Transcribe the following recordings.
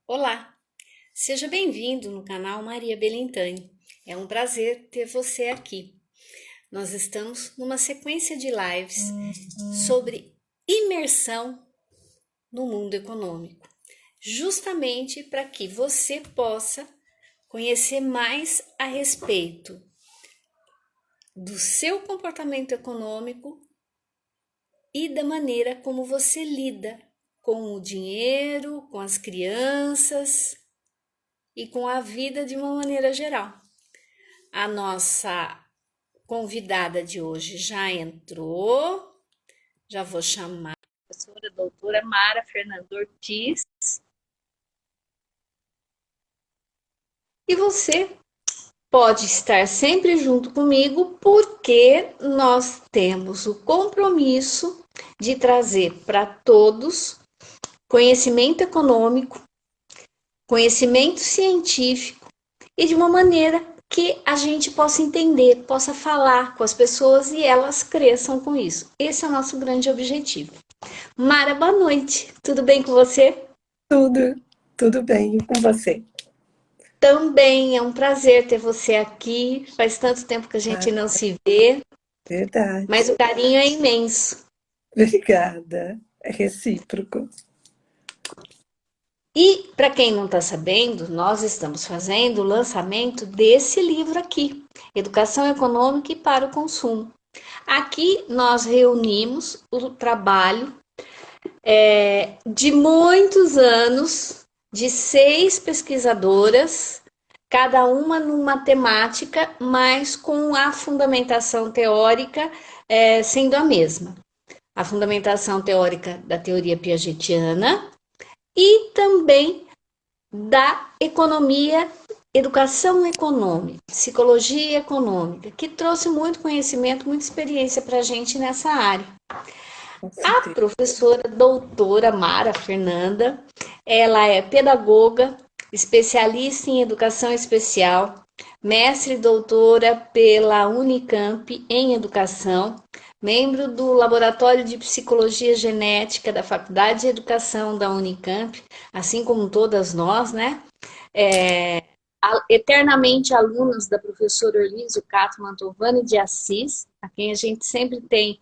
Olá, seja bem-vindo no canal Maria Belintani. É um prazer ter você aqui. Nós estamos numa sequência de lives sobre imersão no mundo econômico, justamente para que você possa conhecer mais a respeito do seu comportamento econômico e da maneira como você lida com o dinheiro, com as crianças e com a vida de uma maneira geral. A nossa convidada de hoje já entrou, já vou chamar a professora doutora Mara Fernanda Ortiz. E você pode estar sempre junto comigo, porque nós temos o compromisso de trazer para todos conhecimento econômico, conhecimento científico e de uma maneira que a gente possa entender, possa falar com as pessoas e elas cresçam com isso. Esse é o nosso grande objetivo. Mara, boa noite. Tudo bem com você? Tudo bem, e com você? Também é um prazer ter você aqui. Faz tanto tempo que a Ah, gente não se vê, mas verdade. o carinho é imenso. Obrigada. É recíproco. E, para quem não está sabendo, nós estamos fazendo o lançamento desse livro aqui, Educação Econômica e para o Consumo. Aqui nós reunimos o trabalho de muitos anos de 6 pesquisadoras, cada uma numa temática, mas com a fundamentação teórica sendo a mesma. A fundamentação teórica da teoria piagetiana e também da economia, educação econômica, psicologia econômica, que trouxe muito conhecimento, muita experiência para a gente nessa área. Com A certeza. professora doutora Mara Fernanda, ela é pedagoga, especialista em educação especial, mestre e doutora pela Unicamp em educação, membro do Laboratório de Psicologia Genética da Faculdade de Educação da Unicamp, assim como todas nós, né? Eternamente alunos da professora Orlísio Cato Mantovani de Assis, a quem a gente sempre tem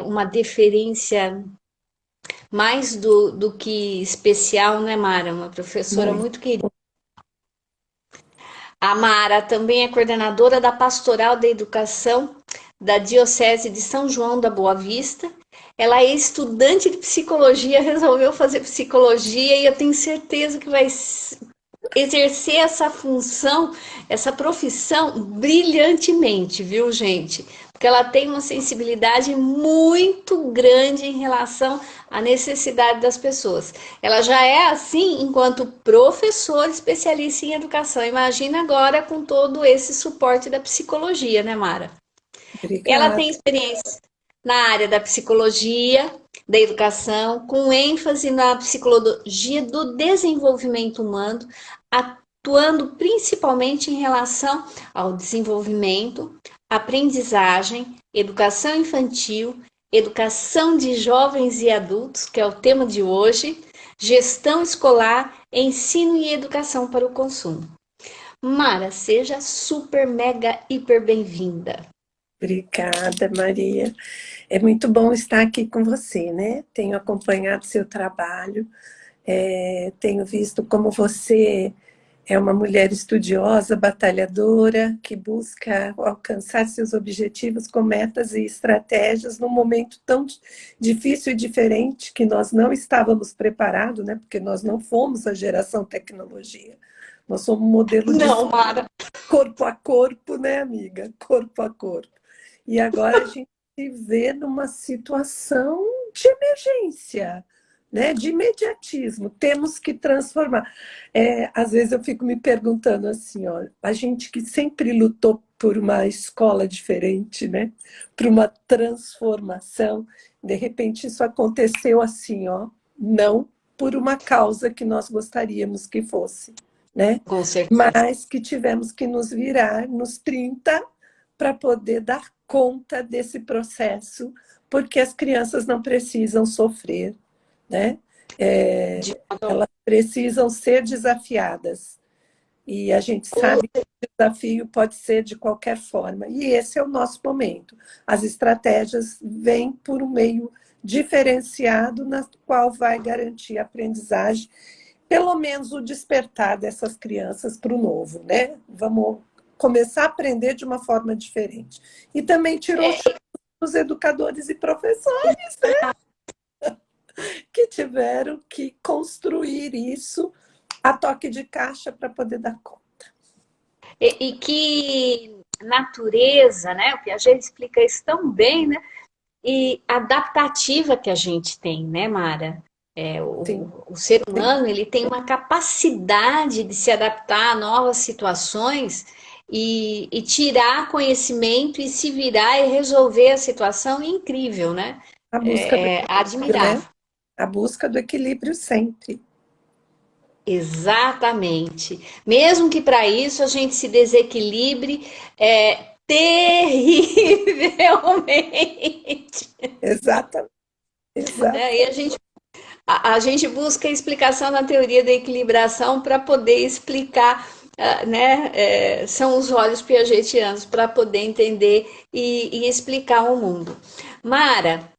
uma deferência mais do que especial, né, Mara? Uma professora Muito. muito querida. A Mara também é coordenadora da Pastoral da Educação da Diocese de São João da Boa Vista. Ela é estudante de psicologia, resolveu fazer psicologia e eu tenho certeza que vai exercer essa função, essa profissão brilhantemente, viu, gente? Porque ela tem uma sensibilidade muito grande em relação à necessidade das pessoas. Ela já é assim enquanto professora especialista em educação. Imagina agora com todo esse suporte da psicologia, né, Mara? Ela tem Obrigada. experiência na área da psicologia, da educação, com ênfase na psicologia do desenvolvimento humano, atuando principalmente em relação ao desenvolvimento, aprendizagem, educação infantil, educação de jovens e adultos, que é o tema de hoje, gestão escolar, ensino e educação para o consumo. Mara, seja super, mega, hiper bem-vinda. Obrigada, Maria. É muito bom estar aqui com você, né? Tenho acompanhado seu trabalho, tenho visto como você é uma mulher estudiosa, batalhadora, que busca alcançar seus objetivos com metas e estratégias num momento tão difícil e diferente que nós não estávamos preparados, né? Porque nós não fomos a geração tecnologia. Nós somos um modelo de Não, Mara. corpo a corpo, né, amiga? Corpo a corpo. E agora a gente se vê numa situação de emergência, né? De imediatismo. Temos que transformar. Às vezes eu fico me perguntando assim, ó, a gente que sempre lutou por uma escola diferente, né? Por uma transformação, de repente isso aconteceu assim, ó, não por uma causa que nós gostaríamos que fosse, né? Com certeza. Mas que tivemos que nos virar nos 30 para poder dar conta desse processo, porque as crianças não precisam sofrer, né? De Elas precisam ser desafiadas. E a gente sabe que o desafio pode ser de qualquer forma. E esse é o nosso momento. As estratégias vêm por um meio diferenciado, na qual vai garantir a aprendizagem, pelo menos o despertar dessas crianças para o novo, né? Vamos começar a aprender de uma forma diferente. E também tirou o chão dos educadores e professores, que tiveram que construir isso a toque de caixa para poder dar conta. e que natureza, né? O Piaget explica isso tão bem, né? E adaptativa que a gente tem, né, Mara? Sim, O ser sim. humano ele tem uma capacidade de se adaptar a novas situações e tirar conhecimento e se virar e resolver a situação incrível, né? A busca do É equilíbrio, né? admirável. A busca do equilíbrio sempre. Exatamente. Mesmo que para isso a gente se desequilibre terrivelmente, Exatamente. né? E Exata. a gente busca explicação na teoria da equilibração para poder explicar, né? São os olhos piagetianos para poder entender e explicar o mundo. Mara,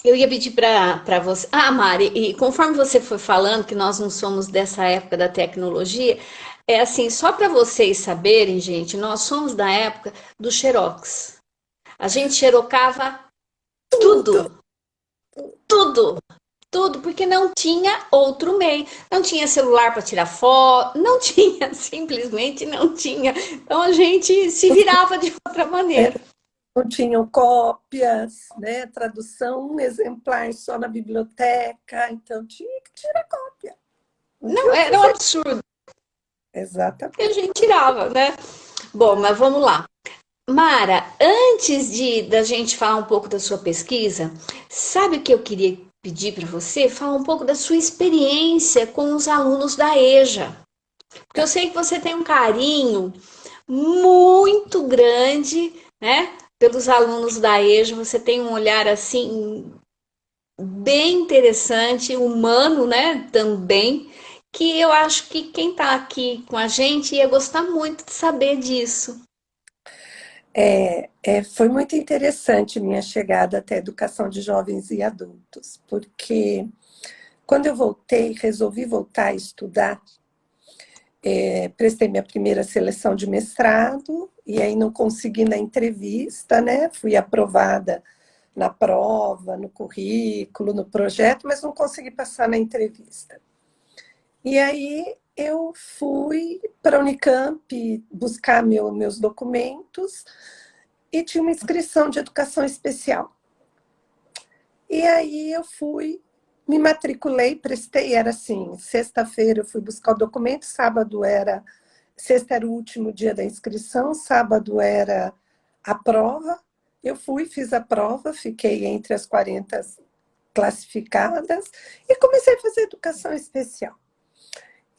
eu ia pedir para você. Ah, Mari, e conforme você foi falando que nós não somos dessa época da tecnologia, é assim, só para vocês saberem, gente, nós somos da época do Xerox. A gente xerocava Tudo. tudo, tudo, tudo, porque não tinha outro meio. Não tinha celular para tirar foto, não tinha, simplesmente não tinha. Então a gente se virava de outra É, maneira. não tinham cópias, né? Tradução, um exemplar só na biblioteca, então tinha que tirar cópia. Não tinha Não, outro era um jeito. absurdo que a Exatamente. gente tirava, né? Bom, mas vamos lá. Mara, antes de da gente falar um pouco da sua pesquisa, sabe o que eu queria pedir para você? Falar um pouco da sua experiência com os alunos da EJA. Porque eu Tá. sei que você tem um carinho muito grande, né? Pelos alunos da EJA, você tem um olhar assim bem interessante, humano, né? Também, que eu acho que quem está aqui com a gente ia gostar muito de saber disso. Foi muito interessante minha chegada até a educação de jovens e adultos, porque quando eu voltei, resolvi voltar a estudar, prestei minha primeira seleção de mestrado, e aí não consegui na entrevista, né? Fui aprovada na prova, no currículo, no projeto, mas não consegui passar na entrevista. E aí eu fui para a Unicamp buscar meus documentos e tinha uma inscrição de educação especial. E aí eu fui, me matriculei, prestei, era assim, sexta-feira eu fui buscar o documento, sexta era o último dia da inscrição, sábado era a prova. Eu fui, fiz a prova, fiquei entre as 40 classificadas e comecei a fazer educação especial.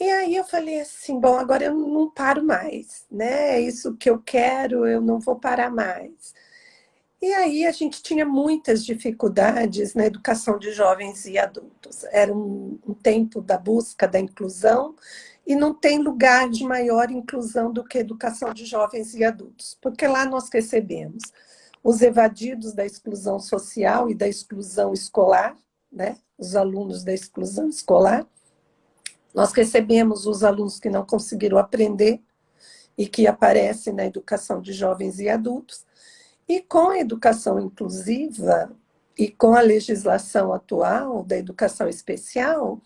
E aí eu falei assim, bom, agora eu não paro mais, né? É isso que eu quero, eu não vou parar mais. E aí a gente tinha muitas dificuldades na educação de jovens e adultos. Era um tempo da busca da inclusão e não tem lugar de maior inclusão do que a educação de jovens e adultos, porque lá nós recebemos os evadidos da exclusão social e da exclusão escolar, né? Os alunos da exclusão escolar. Nós recebemos os alunos que não conseguiram aprender e que aparecem na educação de jovens e adultos. E com a educação inclusiva e com a legislação atual da educação especial,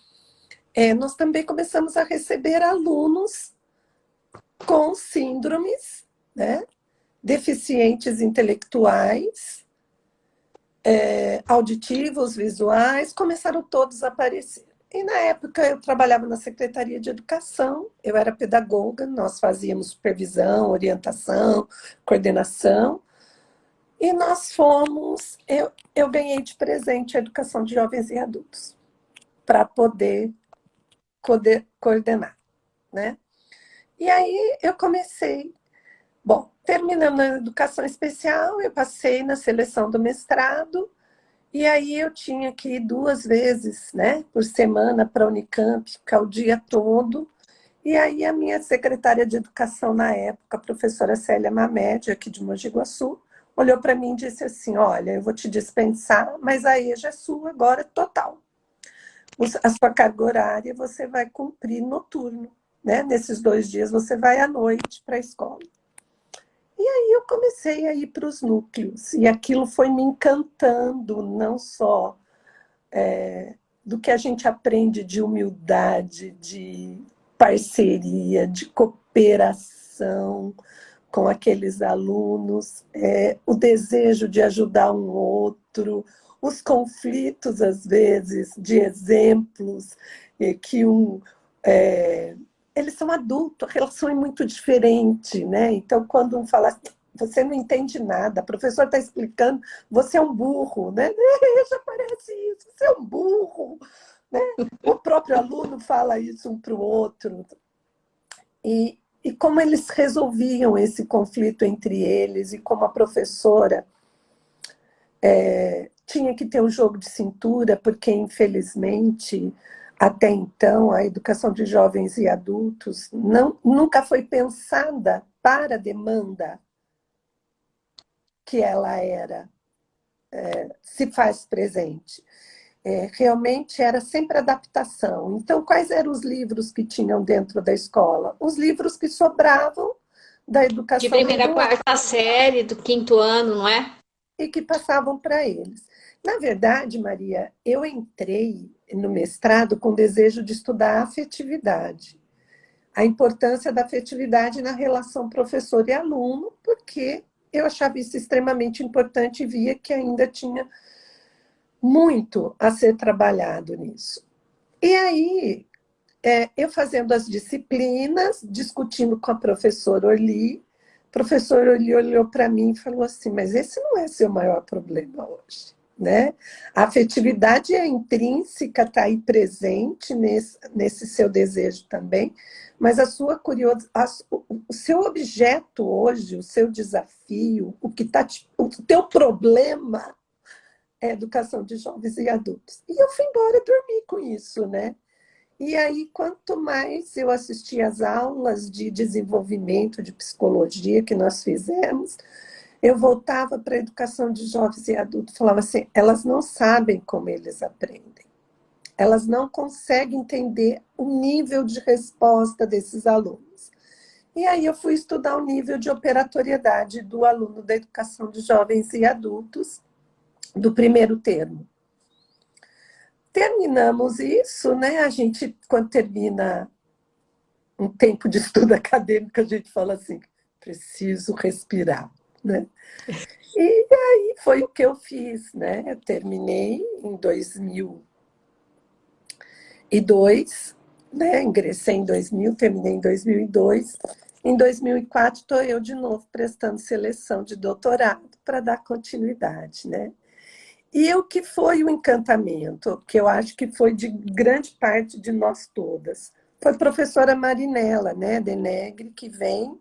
nós também começamos a receber alunos com síndromes, né, deficientes intelectuais, auditivos, visuais, começaram todos a aparecer. E na época eu trabalhava na Secretaria de Educação, eu era pedagoga, nós fazíamos supervisão, orientação, coordenação, e nós fomos, eu ganhei de presente a educação de jovens e adultos, para poder coordenar, né? E aí eu comecei, bom, terminando a educação especial, eu passei na seleção do mestrado, E aí eu tinha que ir 2 vezes, né, por semana para a Unicamp, ficar o dia todo. E aí a minha secretária de educação na época, a professora Célia Mamed, aqui de Mogi Guaçu, olhou para mim e disse assim: olha, eu vou te dispensar, mas a EJA é sua agora total. A sua carga horária você vai cumprir noturno, né? Nesses 2 dias você vai à noite para a escola. E aí eu comecei a ir para os núcleos, e aquilo foi me encantando, não só do que a gente aprende de humildade, de parceria, de cooperação com aqueles alunos, o desejo de ajudar um outro, os conflitos, às vezes, de exemplos, que eles são adultos, a relação é muito diferente, né? Então, quando um fala, você não entende nada, a professora está explicando, você é um burro, né? Já parece isso, você é um burro, né? O próprio aluno fala isso um para o outro. E como eles resolviam esse conflito entre eles, e como a professora tinha que ter um jogo de cintura, porque, infelizmente, até então, a educação de jovens e adultos nunca foi pensada para a demanda que ela se faz presente. Realmente era sempre adaptação. Então, quais eram os livros que tinham dentro da escola? Os livros que sobravam da De educação primeira a regular quarta série, do quinto ano, não é? e que passavam para eles. Na verdade, Maria, eu entrei no mestrado com desejo de estudar a afetividade, a importância da afetividade na relação professor e aluno, porque eu achava isso extremamente importante e via que ainda tinha muito a ser trabalhado nisso. E aí, eu fazendo as disciplinas, discutindo com a professora Orli, o professor Orli olhou para mim e falou assim: mas esse não é seu maior problema hoje, né? A afetividade é intrínseca, está aí presente nesse seu desejo também, mas a sua curiosidade, o seu objeto hoje, o seu desafio, o teu problema é a educação de jovens e adultos. E eu fui embora dormir com isso, né? E aí, quanto mais eu assistia às aulas de desenvolvimento de psicologia que nós fizemos, eu voltava para a educação de jovens e adultos e falava assim: elas não sabem como eles aprendem. Elas não conseguem entender o nível de resposta desses alunos. E aí eu fui estudar o nível de operatoriedade do aluno da educação de jovens e adultos do primeiro termo. Terminamos isso, né? A gente, quando termina um tempo de estudo acadêmico, a gente fala assim: preciso respirar, né? E aí foi o que eu fiz, né? Eu terminei em 2002, né? Ingressei em 2000, terminei em 2002. Em 2004, estou eu de novo prestando seleção de doutorado para dar continuidade, né? E o que foi o encantamento, que eu acho que foi de grande parte de nós todas, foi a professora Marinella, né, Denegre, que vem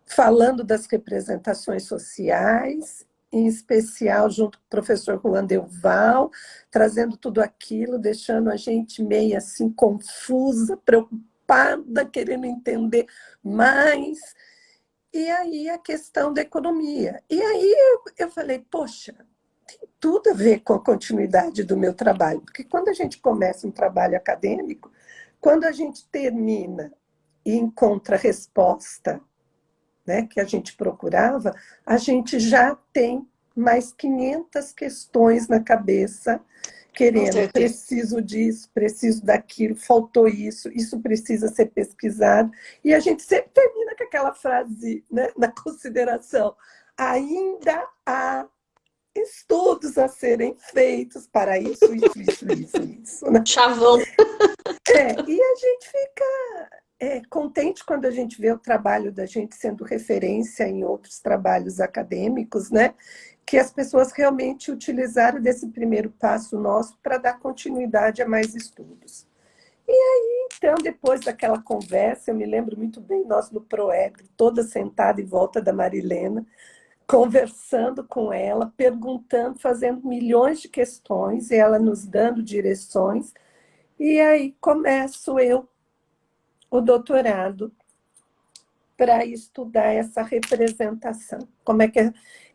falando das representações sociais, em especial junto com o professor Juan Delval, trazendo tudo aquilo, deixando a gente meio assim confusa, preocupada, querendo entender mais. E aí a questão da economia. E aí eu falei: poxa, tudo a ver com a continuidade do meu trabalho, porque quando a gente começa um trabalho acadêmico, quando a gente termina e encontra a resposta, né, que a gente procurava, a gente já tem mais 500 questões na cabeça, Com querendo: certeza. preciso disso, preciso daquilo, faltou isso precisa ser pesquisado, e a gente sempre termina com aquela frase, né, na consideração: ainda há estudos a serem feitos para isso, né? Chavão. E a gente fica contente quando a gente vê o trabalho da gente sendo referência em outros trabalhos acadêmicos, né? Que as pessoas realmente utilizaram desse primeiro passo nosso para dar continuidade a mais estudos. E aí, então, depois daquela conversa, eu me lembro muito bem, nós no PROEP, toda sentada em volta da Marilena, conversando com ela, perguntando, fazendo milhões de questões, e ela nos dando direções. E aí começo eu o doutorado para estudar essa representação. Como é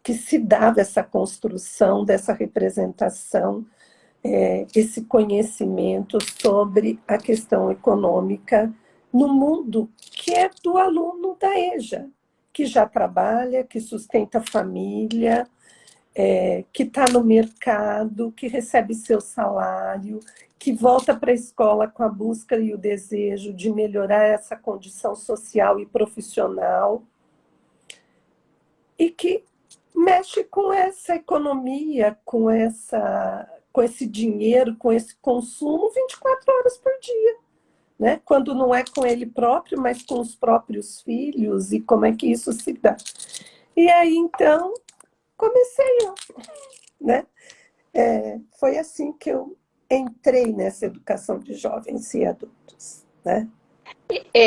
que se dava essa construção dessa representação, esse conhecimento sobre a questão econômica no mundo que é do aluno da EJA, que já trabalha, que sustenta a família, que está no mercado, que recebe seu salário, que volta para a escola com a busca e o desejo de melhorar essa condição social e profissional, e que mexe com essa economia, com esse dinheiro, com esse consumo 24 horas por dia. Né? Quando não é com ele próprio, mas com os próprios filhos, e como é que isso se dá. E aí, então, comecei eu. Né? Foi assim que eu entrei nessa educação de jovens e adultos. Né?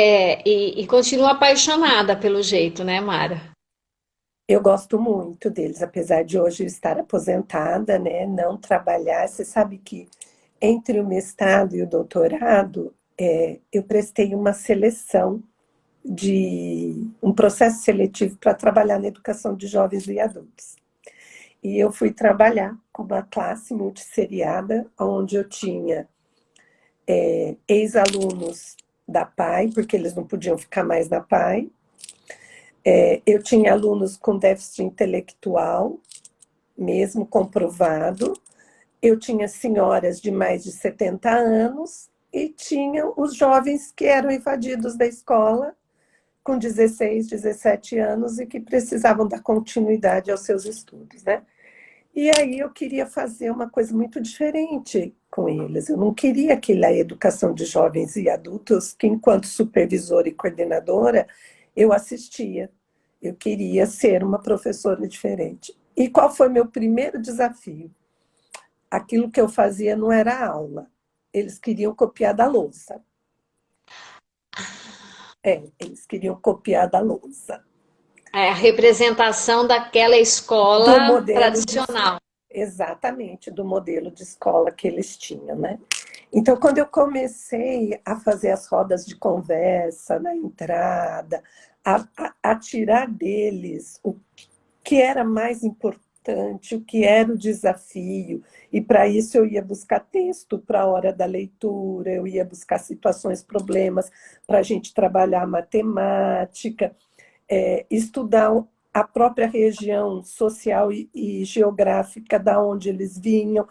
E continua apaixonada pelo jeito, né, Mara? Eu gosto muito deles, apesar de hoje eu estar aposentada, né? Não trabalhar. Você sabe que entre o mestrado e o doutorado, eu prestei uma seleção de um processo seletivo para trabalhar na educação de jovens e adultos. E eu fui trabalhar com uma classe multisseriada, onde eu tinha ex-alunos da PAI, porque eles não podiam ficar mais na PAI. Eu tinha alunos com déficit intelectual, mesmo comprovado. Eu tinha senhoras de mais de 70 anos e tinha os jovens que eram evadidos da escola com 16, 17 anos e que precisavam dar continuidade aos seus estudos, né? E aí eu queria fazer uma coisa muito diferente com eles. Eu não queria aquela educação de jovens e adultos que, enquanto supervisora e coordenadora, eu assistia. Eu queria ser uma professora diferente. E qual foi meu primeiro desafio? Aquilo que eu fazia não era aula. Eles queriam copiar da lousa. Eles queriam copiar da lousa. É a representação daquela Do escola modelo de... tradicional. Exatamente, do modelo de escola que eles tinham, né? Então, quando eu comecei a fazer as rodas de conversa na entrada, a tirar deles o que era mais importante, o que era o desafio, e para isso eu ia buscar texto para a hora da leitura, eu ia buscar situações, problemas para a gente trabalhar matemática, estudar a própria região social e geográfica da onde eles vinham,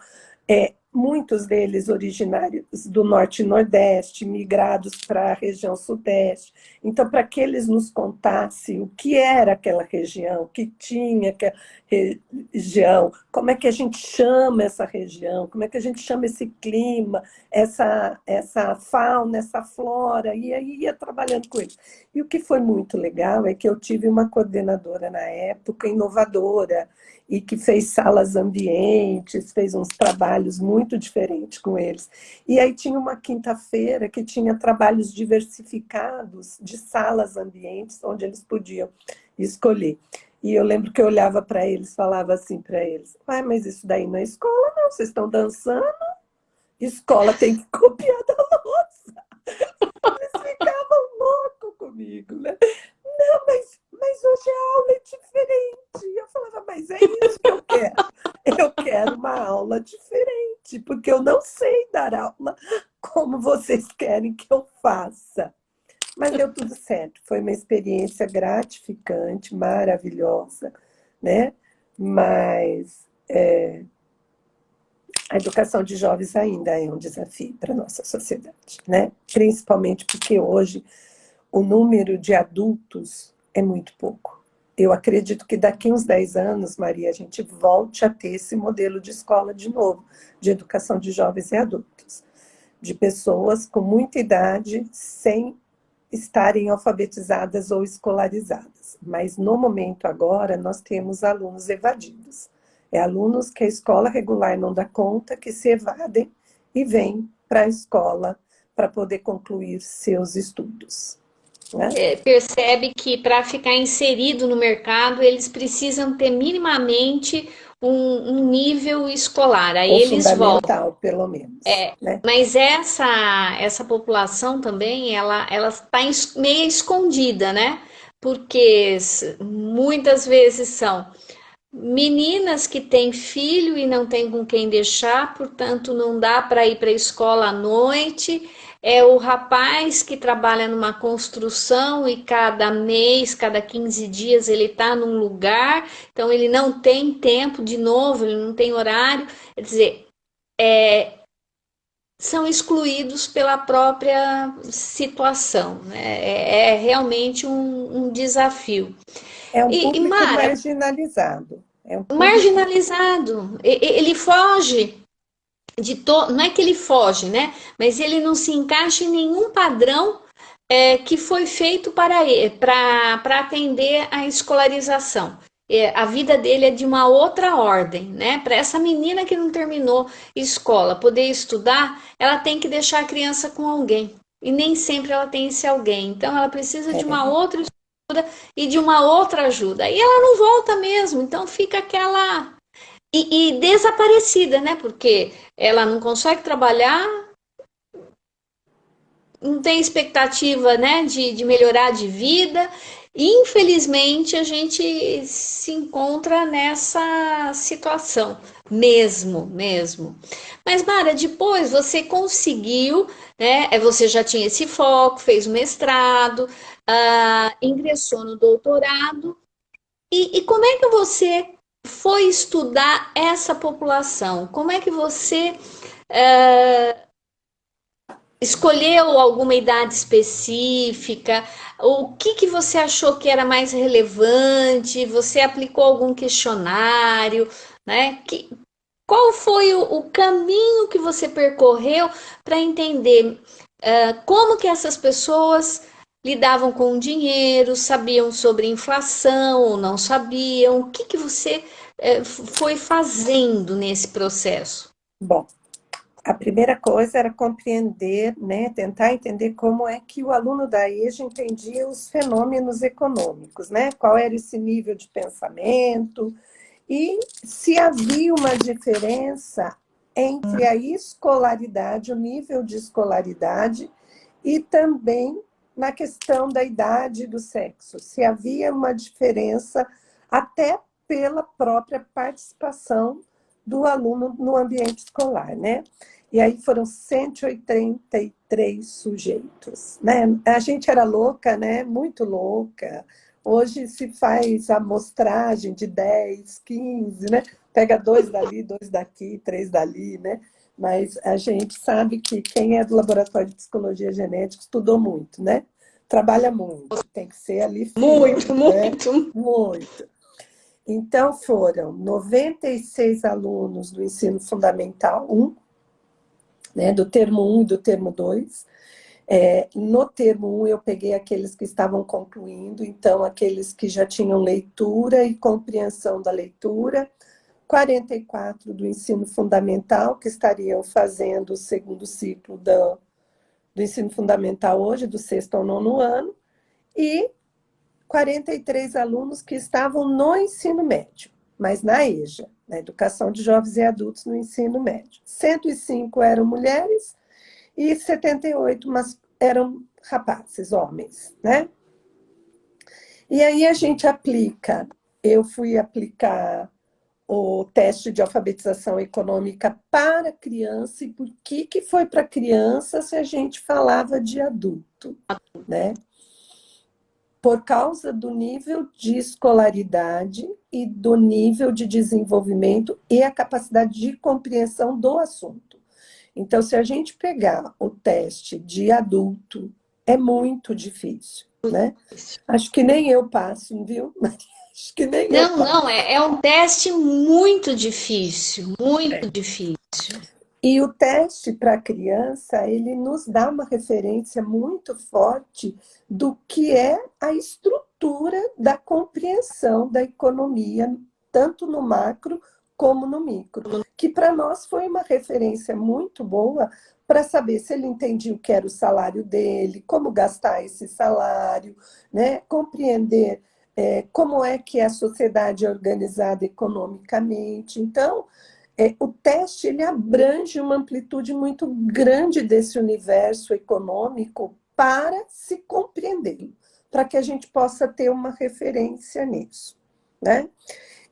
muitos deles originários do Norte e Nordeste, migrados para a região Sudeste. Então, para que eles nos contassem o que era aquela região, o que tinha aquela região, como é que a gente chama essa região, como é que a gente chama esse clima, essa fauna, essa flora, e aí ia trabalhando com eles. E o que foi muito legal é que eu tive uma coordenadora na época, inovadora, e que fez salas ambientes, fez uns trabalhos muito diferentes com eles. E aí tinha uma quinta-feira que tinha trabalhos diversificados de salas ambientes, onde eles podiam escolher. E eu lembro que eu olhava para eles, falava assim para eles, mas isso daí não é escola não, vocês estão dançando, escola tem que copiar da louça. Eles ficavam loucos comigo, né? Não, mas hoje a aula é diferente. E eu falava, mas é isso que eu quero. Eu quero uma aula diferente, porque eu não sei dar aula como vocês querem que eu faça. Mas deu tudo certo. Foi uma experiência gratificante, maravilhosa, né? Mas a educação de jovens ainda é um desafio para a nossa sociedade, né? Principalmente porque hoje o número de adultos é muito pouco. Eu acredito que daqui uns 10 anos, Maria, a gente volte a ter esse modelo de escola de novo, de educação de jovens e adultos, de pessoas com muita idade sem estarem alfabetizadas ou escolarizadas. Mas no momento agora, nós temos alunos evadidos. Alunos que a escola regular não dá conta, que se evadem e vêm para a escola para poder concluir seus estudos. né? percebe que para ficar inserido no mercado, eles precisam ter minimamente um nível escolar. Aí Ou eles voltam. fundamental, pelo menos, né? Mas essa população também, ela está meio escondida, né? Porque muitas vezes são meninas que têm filho e não têm com quem deixar, portanto não dá para ir para a escola à noite. É o rapaz que trabalha numa construção e cada mês, cada 15 dias ele está num lugar, então ele não tem tempo de novo, ele não tem horário. Quer dizer, são excluídos pela própria situação, né? É realmente um desafio. É um E público Mara, marginalizado. É um público. marginalizado, ele foge não é que ele foge, né? Mas ele não se encaixa em nenhum padrão que foi feito para atender a escolarização. A vida dele é de uma outra ordem, né? Para essa menina que não terminou escola poder estudar, ela tem que deixar a criança com alguém. E nem sempre ela tem esse alguém. Então ela precisa de uma É, outra e de uma outra ajuda. E ela não volta mesmo. Então fica aquela e desaparecida, né? Porque ela não consegue trabalhar, não tem expectativa, né, de melhorar de vida. Infelizmente, a gente se encontra nessa situação, mesmo. Mas, Mara, depois você conseguiu, né? Você já tinha esse foco, fez o mestrado, ingressou no doutorado. E como é que você foi estudar essa população? Como é que você escolheu alguma idade específica? O que você achou que era mais relevante? Você aplicou algum questionário, né? Qual foi o caminho que você percorreu para entender como que essas pessoas lidavam com o dinheiro, sabiam sobre inflação ou não sabiam? O que você foi fazendo nesse processo? bom, a primeira coisa era compreender, né, tentar entender como é que o aluno da EJA entendia os fenômenos econômicos, né? Qual era esse nível de pensamento e se havia uma diferença entre a escolaridade, o nível de escolaridade e também na questão da idade e do sexo, se havia uma diferença até pela própria participação do aluno no ambiente escolar, né? E aí foram 183 sujeitos, né? A gente era louca, né? Muito louca. Hoje se faz a amostragem de 10, 15, né? Pega dois dali, dois daqui, três dali, né? Mas a gente sabe que quem é do laboratório de psicologia genética estudou muito, né? Trabalha muito, tem que ser ali Muito, firme, né? muito. Muito. Então, foram 96 alunos do ensino fundamental 1, né, do termo 1 e do termo 2. No termo 1, eu peguei aqueles que estavam concluindo, então, aqueles que já tinham leitura e compreensão da leitura. 44 do ensino fundamental, que estariam fazendo o segundo ciclo do ensino fundamental hoje, do sexto ao nono ano. E 43 alunos que estavam no ensino médio, mas na EJA, na Educação de Jovens e Adultos no ensino médio. 105 eram mulheres e 78 eram rapazes, homens, né? E aí a gente eu fui aplicar o teste de alfabetização econômica para criança, e por que foi para criança se a gente falava de adulto, né? Por causa do nível de escolaridade e do nível de desenvolvimento e a capacidade de compreensão do assunto. Então, se a gente pegar o teste de adulto, é muito difícil, né? Acho que nem eu passo, viu? Acho que nem eu passo. Não, é um teste muito difícil, muito difícil. E o teste para criança, ele nos dá uma referência muito forte do que é a estrutura da compreensão da economia, tanto no macro como no micro, que para nós foi uma referência muito boa para saber se ele entendia o que era o salário dele, como gastar esse salário, né? Compreender como é que a sociedade é organizada economicamente. Então, o teste ele abrange uma amplitude muito grande desse universo econômico para se compreendê-lo, para que a gente possa ter uma referência nisso, né?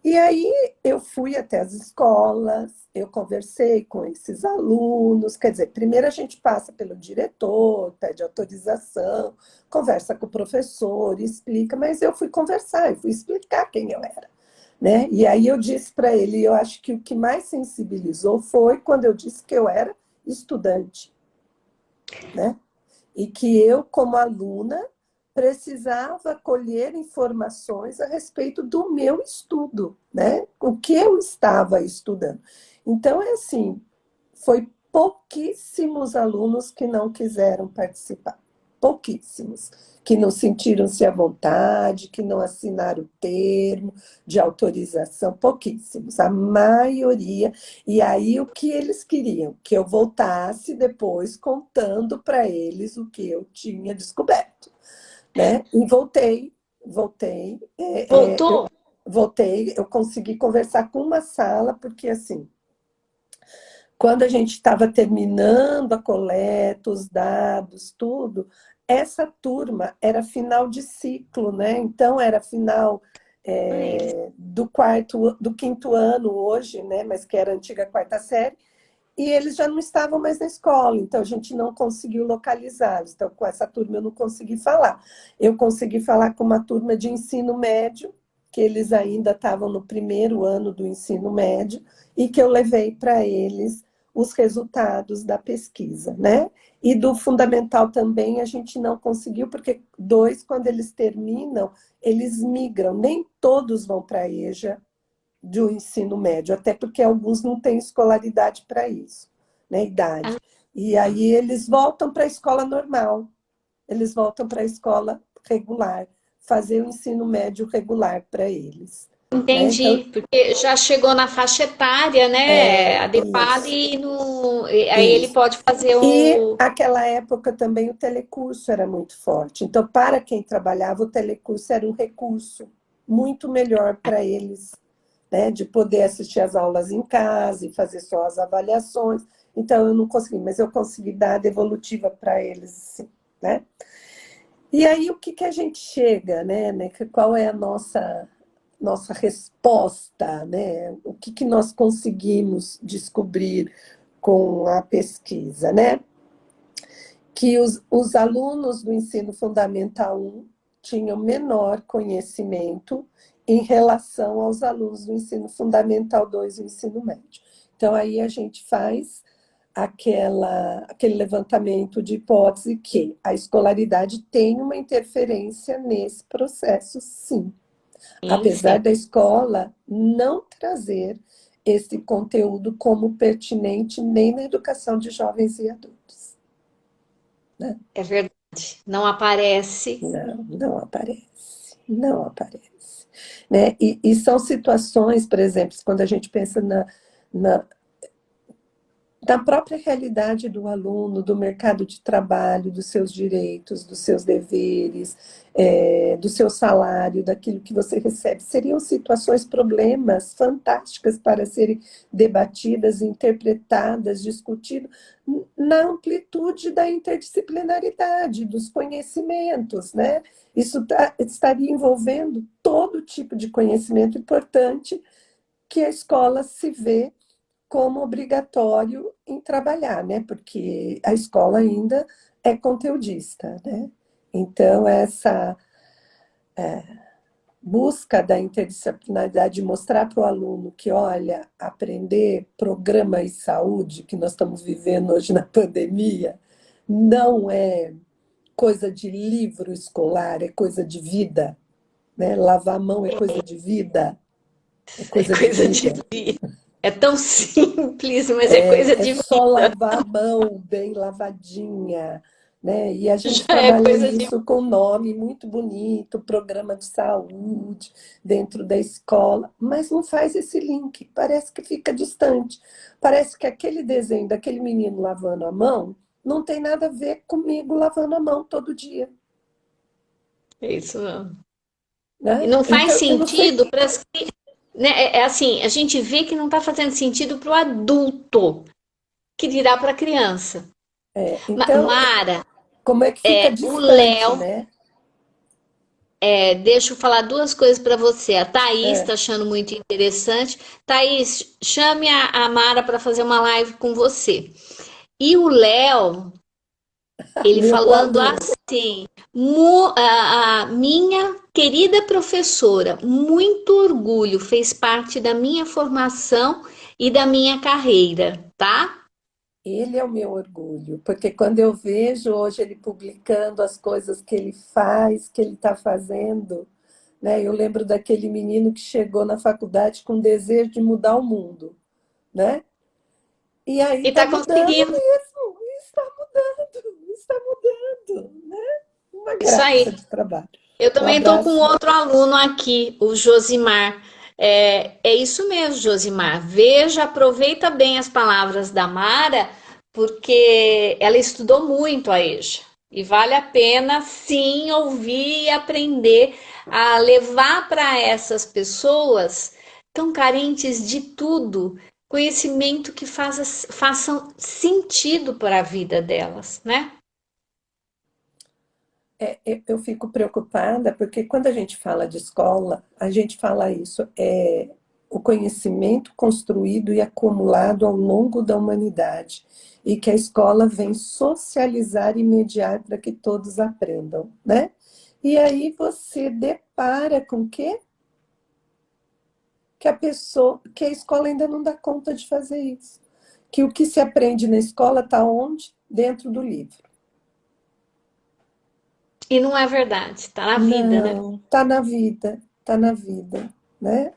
E aí eu fui até as escolas, eu conversei com esses alunos, quer dizer, primeiro a gente passa pelo diretor, pede autorização, conversa com o professor, explica, mas eu fui conversar, eu fui explicar quem eu era, né? E aí eu disse para ele, eu acho que o que mais sensibilizou foi quando eu disse que eu era estudante, né? E que eu, como aluna, precisava colher informações a respeito do meu estudo, né? O que eu estava estudando. Então, é assim, foi pouquíssimos alunos que não quiseram participar. Pouquíssimos. Que não sentiram-se à vontade, que não assinaram o termo de autorização, pouquíssimos. A maioria. E aí, o que eles queriam? Que eu voltasse depois contando para eles o que eu tinha descoberto, né? E voltei, Voltou? eu consegui conversar com uma sala, porque assim, quando a gente estava terminando a coleta, os dados, tudo, essa turma era final de ciclo, né? Então era final do quinto ano hoje, né? Mas que era a antiga quarta série, e eles já não estavam mais na escola, então a gente não conseguiu localizá-los. Então, com essa turma eu não consegui falar. Eu consegui falar com uma turma de ensino médio, que eles ainda estavam no primeiro ano do ensino médio, e que eu levei para eles os resultados da pesquisa, né? E do fundamental também a gente não conseguiu, porque dois, quando eles terminam, eles migram, nem todos vão para a EJA, do ensino médio, até porque alguns não têm escolaridade para isso, né, idade. E aí eles voltam para a escola normal, eles voltam para a escola regular, fazer o ensino médio regular para eles. Né? Então, Entendi, porque já chegou na faixa etária, né, adequada isso, e aí ele isso. pode fazer E o... aquela época também o telecurso era muito forte. Então, para quem trabalhava, o telecurso era um recurso muito melhor para eles, né, de poder assistir às aulas em casa e fazer só as avaliações. Então, eu não consegui, mas eu consegui dar a devolutiva para eles, sim, né? E aí, o que que a gente chega, né? Qual é a nossa resposta, né? O que que nós conseguimos descobrir com a pesquisa, né? Que os alunos do ensino fundamental 1 tinham menor conhecimento em relação aos alunos do ensino fundamental 2 e ensino médio. Então, aí a gente faz aquele levantamento de hipótese que a escolaridade tem uma interferência nesse processo, sim. Apesar da escola não trazer esse conteúdo como pertinente nem na educação de jovens e adultos. Né? É verdade, não aparece. Não aparece, não aparece. Né? E são situações, por exemplo, quando a gente pensa na, da própria realidade do aluno, do mercado de trabalho, dos seus direitos, dos seus deveres, do seu salário, daquilo que você recebe. Seriam situações, problemas fantásticas para serem debatidas, interpretadas, discutidas na amplitude da interdisciplinaridade, dos conhecimentos, né? Isso estaria envolvendo todo tipo de conhecimento importante que a escola se vê como obrigatório em trabalhar, né? Porque a escola ainda é conteudista, né? Então, essa busca da interdisciplinaridade de mostrar para o aluno que, olha, aprender programa e saúde, que nós estamos vivendo hoje na pandemia, não é coisa de livro escolar, é coisa de vida, né? Lavar a mão é coisa de vida, é É coisa de coisa de vida. vida. É tão simples, mas é coisa É de só vida. lavar a mão bem lavadinha, né? E a gente Já é trabalha coisa de. isso com um nome muito bonito, programa de saúde dentro da escola, mas não faz esse link, parece que fica distante. Parece que aquele desenho daquele menino lavando a mão não tem nada a ver comigo lavando a mão todo dia, É isso não. E né? não faz Então, eu não sei. sentido para as. Né? É assim, a gente vê que não está fazendo sentido para o adulto, que dirá para a criança. Então, Mara, como é que fica o distante, Léo, né? deixa eu falar duas coisas para você. A Thaís É, está achando muito interessante. Thaís, chame a Mara para fazer uma live com você. E o Léo, ele meu falando aluno. assim, a minha querida professora, muito orgulho, fez parte da minha formação e da minha carreira, tá? Ele é o meu orgulho, porque quando eu vejo hoje ele publicando as coisas que ele faz, que ele está fazendo, né? Eu lembro daquele menino que chegou na faculdade com desejo de mudar o mundo, né? E aí E está tá mudando conseguindo. mesmo, está mudando, né? Uma Isso graça aí. de trabalho. Eu Um também estou com abraço. outro aluno aqui, o Josimar. É isso mesmo, Josimar. Veja, aproveita bem as palavras da Mara, porque ela estudou muito a EJA. E vale a pena, sim, ouvir e aprender a levar para essas pessoas tão carentes de tudo, conhecimento que façam sentido para a vida delas, né? Eu fico preocupada porque quando a gente fala de escola, a gente fala isso, é o conhecimento construído e acumulado ao longo da humanidade, e que a escola vem socializar e mediar para que todos aprendam, né? E aí você depara com o quê? Que a escola ainda não dá conta de fazer isso. Que o que se aprende na escola está onde? Dentro do livro. E não é verdade, tá na vida, né? Não, tá na vida, né?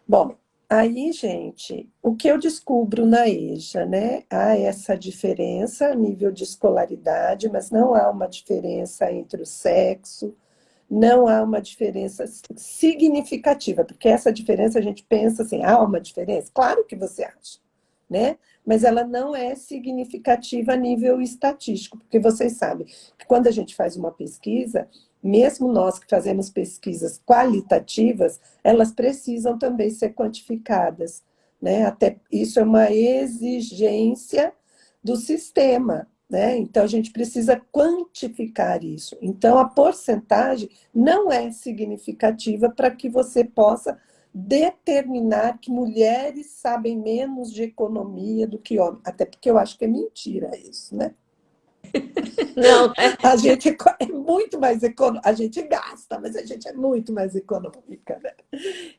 Bom, aí, gente, o que eu descubro na EJA, né? Há essa diferença a nível de escolaridade, mas não há uma diferença entre o sexo, não há uma diferença significativa, porque essa diferença a gente pensa assim, há uma diferença? Claro que você acha, né? Mas ela não é significativa a nível estatístico, porque vocês sabem que quando a gente faz uma pesquisa, mesmo nós que fazemos pesquisas qualitativas, elas precisam também ser quantificadas, né? Até isso é uma exigência do sistema, né? Então a gente precisa quantificar isso. Então a porcentagem não é significativa para que você possa determinar que mulheres sabem menos de economia do que homens. Até porque eu acho que é mentira isso, né? Não, A gente é muito mais econômica, a gente gasta, mas a gente é muito mais econômica, né?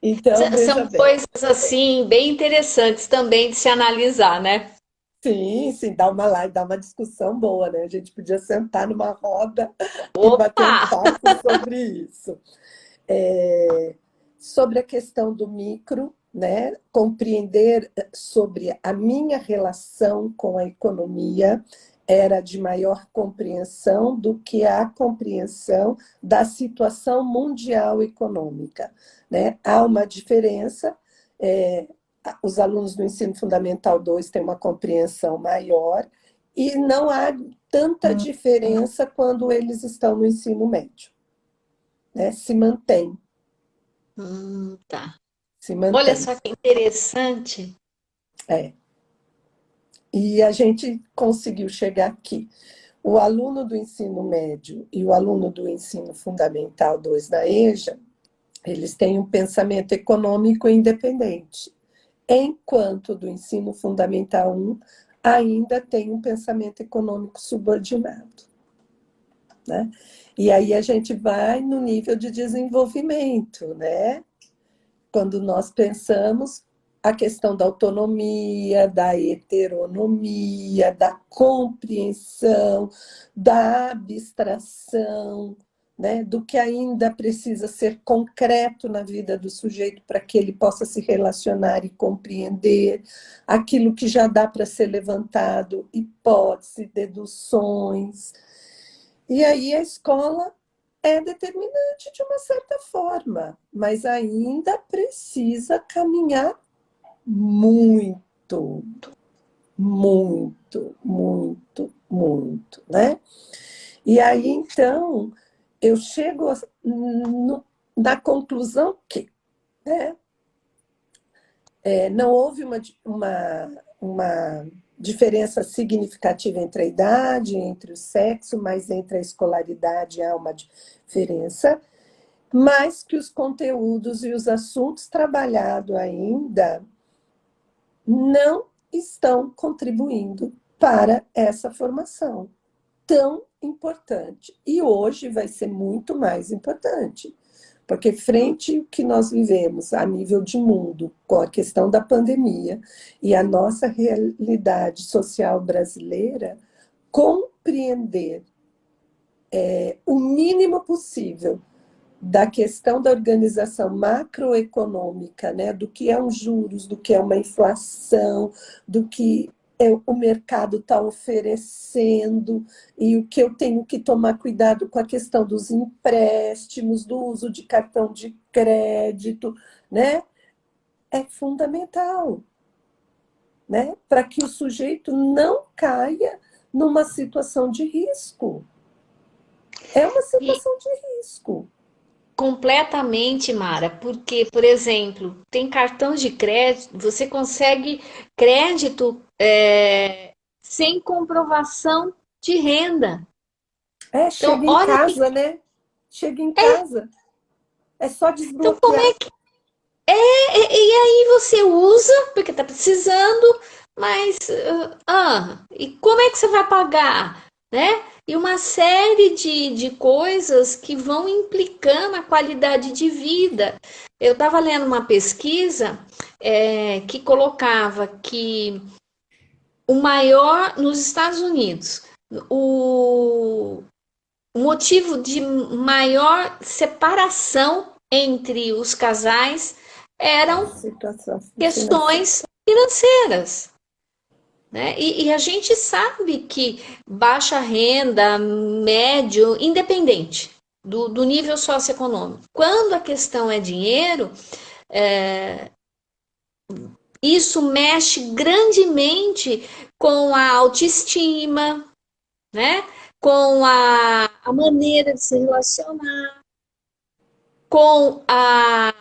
Então, veja são bem. coisas assim bem interessantes também de se analisar, né? Sim, sim, dá uma live, dá uma discussão boa, né? A gente podia sentar numa roda e bater Opa! um papo sobre isso. É, sobre a questão do micro, né? Compreender sobre a minha relação com a economia era de maior compreensão do que a compreensão da situação mundial econômica, né? Há uma diferença, é, os alunos do ensino fundamental 2 têm uma compreensão maior e não há tanta diferença quando eles estão no ensino médio, né? Tá. Se Olha mantém. só que interessante. É. E a gente conseguiu chegar aqui. O aluno do ensino médio e o aluno do ensino fundamental 2 da EJA, eles têm um pensamento econômico independente, enquanto do ensino fundamental 1 ainda tem um pensamento econômico subordinado, né? E aí a gente vai no nível de desenvolvimento, né? Quando nós pensamos a questão da autonomia, da heteronomia, da compreensão, da abstração, né, do que ainda precisa ser concreto na vida do sujeito para que ele possa se relacionar e compreender, aquilo que já dá para ser levantado, hipótese, deduções. E aí a escola é determinante de uma certa forma, mas ainda precisa caminhar muito, muito, muito, muito, né? E aí, então, eu chego na conclusão que, né, não houve uma diferença significativa entre a idade, entre o sexo, mas entre a escolaridade há uma diferença, mas que os conteúdos e os assuntos trabalhados ainda não estão contribuindo para essa formação tão importante. E hoje vai ser muito mais importante, porque frente ao que nós vivemos a nível de mundo, com a questão da pandemia e a nossa realidade social brasileira, compreender o mínimo possível da questão da organização macroeconômica, né, do que é um juros, do que é uma inflação, do que o mercado está oferecendo e o que eu tenho que tomar cuidado com a questão dos empréstimos, do uso de cartão de crédito, né, é fundamental, né, para que o sujeito não caia numa situação de risco. É uma E situação de risco. completamente, Mara, porque, por exemplo, tem cartão de crédito, você consegue crédito sem comprovação de renda. Então, Chega em olha que. casa, né? Chega em casa. É só Então, como é desbloquear. que. E aí você usa, porque tá precisando, mas. E como é que você vai pagar? Né? E uma série de coisas que vão implicar na qualidade de vida. Eu estava lendo uma pesquisa que colocava que o maior, nos Estados Unidos, o motivo de maior separação entre os casais eram Situação financeira. questões financeiras. Né? E a gente sabe que baixa renda, médio, independente do nível socioeconômico, quando a questão é dinheiro, isso mexe grandemente com a autoestima, né? Com a maneira de se relacionar, com a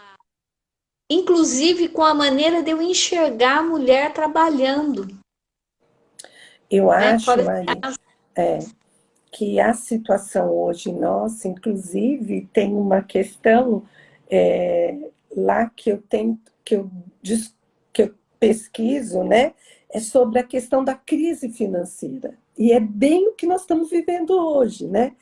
inclusive com a maneira de eu enxergar a mulher trabalhando, Eu né? acho, Fora de Maria, casa. que a situação hoje nossa, inclusive, tem uma questão lá que eu tento, que eu pesquiso, né? É sobre a questão da crise financeira. E é bem o que nós estamos vivendo hoje, né?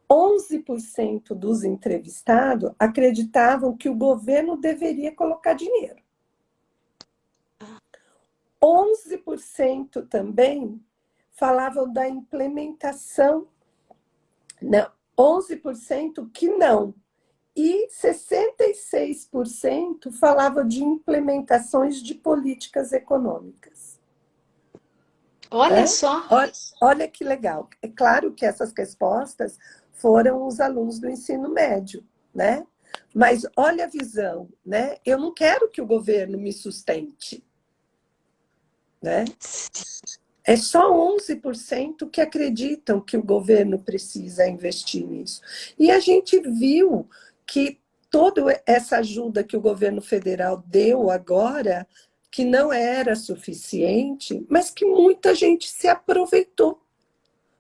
11% dos entrevistados acreditavam que o governo deveria colocar dinheiro. 11% também falavam da implementação, não, 11% que não. E 66% falavam de implementações de políticas econômicas. Olha Né? só, Olha que legal. É claro que essas respostas foram os alunos do ensino médio, né? Mas olha a visão, né? Eu não quero que o governo me sustente, né? É só 11% que acreditam que o governo precisa investir nisso. E a gente viu que toda essa ajuda que o governo federal deu agora, que não era suficiente, mas que muita gente se aproveitou.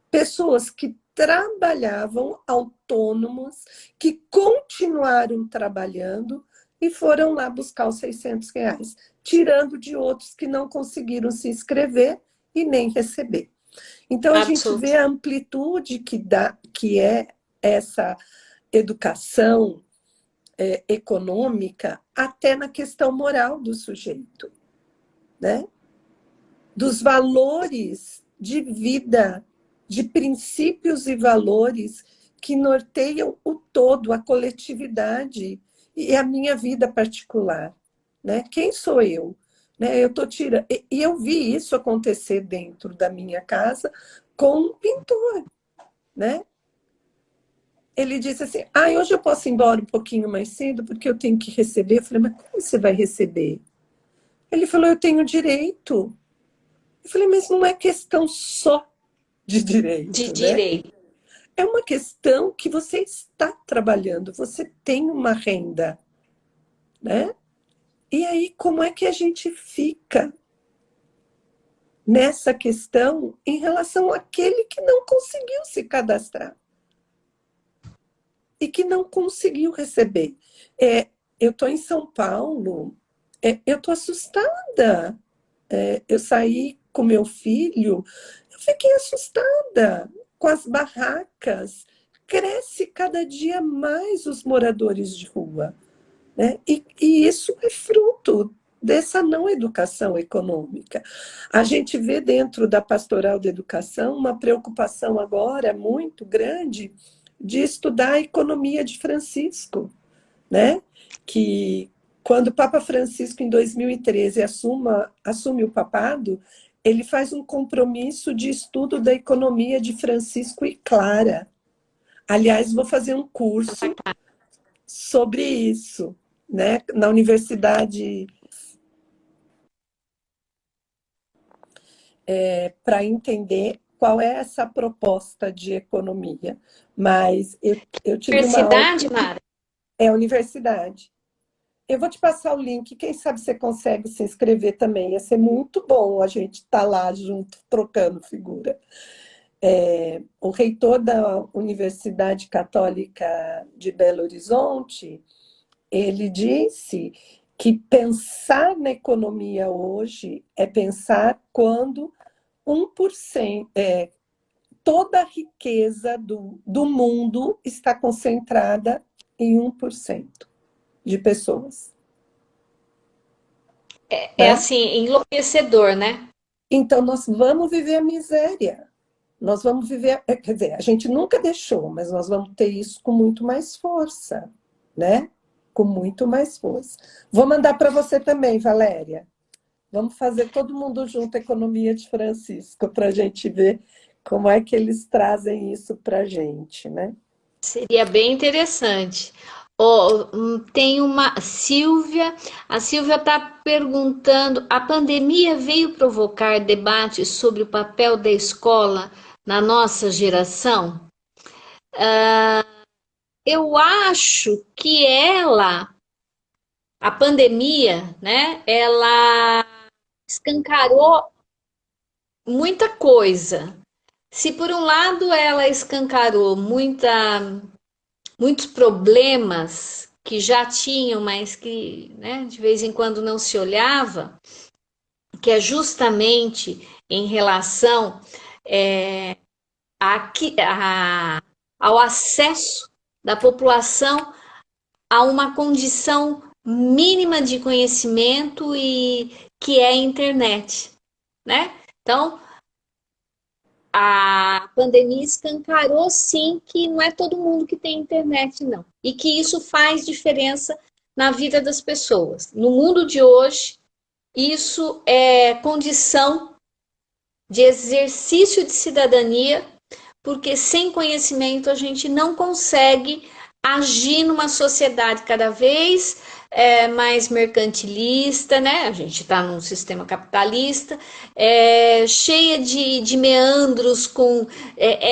Pessoas que trabalhavam autônomas, que continuaram trabalhando e foram lá buscar os R$ 600, tirando de outros que não conseguiram se inscrever e nem receber. Então, a gente absoluto. vê a amplitude que é essa educação econômica, até na questão moral do sujeito, né? Dos valores de vida, de princípios e valores que norteiam o todo, a coletividade e a minha vida particular. Né? Quem sou eu? Né? Eu tô tirando. E eu vi isso acontecer dentro da minha casa com um pintor. Né? ele disse assim, hoje eu posso ir embora um pouquinho mais cedo porque eu tenho que receber. Eu falei, mas como você vai receber? Ele falou, eu tenho direito. Eu falei, mas não é questão só de De direito, né? direito. É uma questão que você está trabalhando, você tem uma renda, né? E aí, como é que a gente fica nessa questão em relação àquele que não conseguiu se cadastrar e que não conseguiu receber? Eu estou em São Paulo, eu estou assustada. Eu saí com meu filho, eu fiquei assustada com as barracas. Cresce cada dia mais os moradores de rua, né? E isso é fruto dessa não educação econômica. A gente vê dentro da pastoral da educação uma preocupação agora muito grande de estudar a economia de Francisco, né? Que quando o Papa Francisco, em 2013, assume o papado, ele faz um compromisso de estudo da economia de Francisco e Clara. Aliás, vou fazer um curso sobre isso, né? Na universidade, para entender qual é essa proposta de economia. Mas eu tive uma aula, Universidade, Mara? universidade. Eu vou te passar o link, quem sabe você consegue se inscrever também. Ia ser muito bom a gente estar lá junto, trocando figura. O reitor da Universidade Católica de Belo Horizonte, ele disse que pensar na economia hoje é pensar quando 1%, toda a riqueza do mundo está concentrada em 1% de pessoas. É Né? assim, enlouquecedor, né? Então, nós vamos viver a miséria. Nós vamos viver, quer dizer, a gente nunca deixou, mas nós vamos ter isso com muito mais força, né? Com muito mais força. Vou mandar para você também, Valéria. Vamos fazer todo mundo junto a Economia de Francisco para a gente ver como é que eles trazem isso para a gente, né? Seria bem interessante. Ó, tem uma Silvia, a Silvia está perguntando: a pandemia veio provocar debates sobre o papel da escola na nossa geração? Eu acho que a pandemia, né, ela escancarou muita coisa. Se por um lado ela escancarou muitos problemas que já tinham, mas que, né, de vez em quando não se olhava, que é justamente em relação é, ao acesso da população a uma condição mínima de conhecimento e que é a internet, né? Então, a pandemia escancarou sim que não é todo mundo que tem internet, não. E que isso faz diferença na vida das pessoas. No mundo de hoje, isso é condição de exercício de cidadania, porque sem conhecimento a gente não consegue agir numa sociedade cada vez mais mercantilista, né? A gente está num sistema capitalista, cheia de meandros com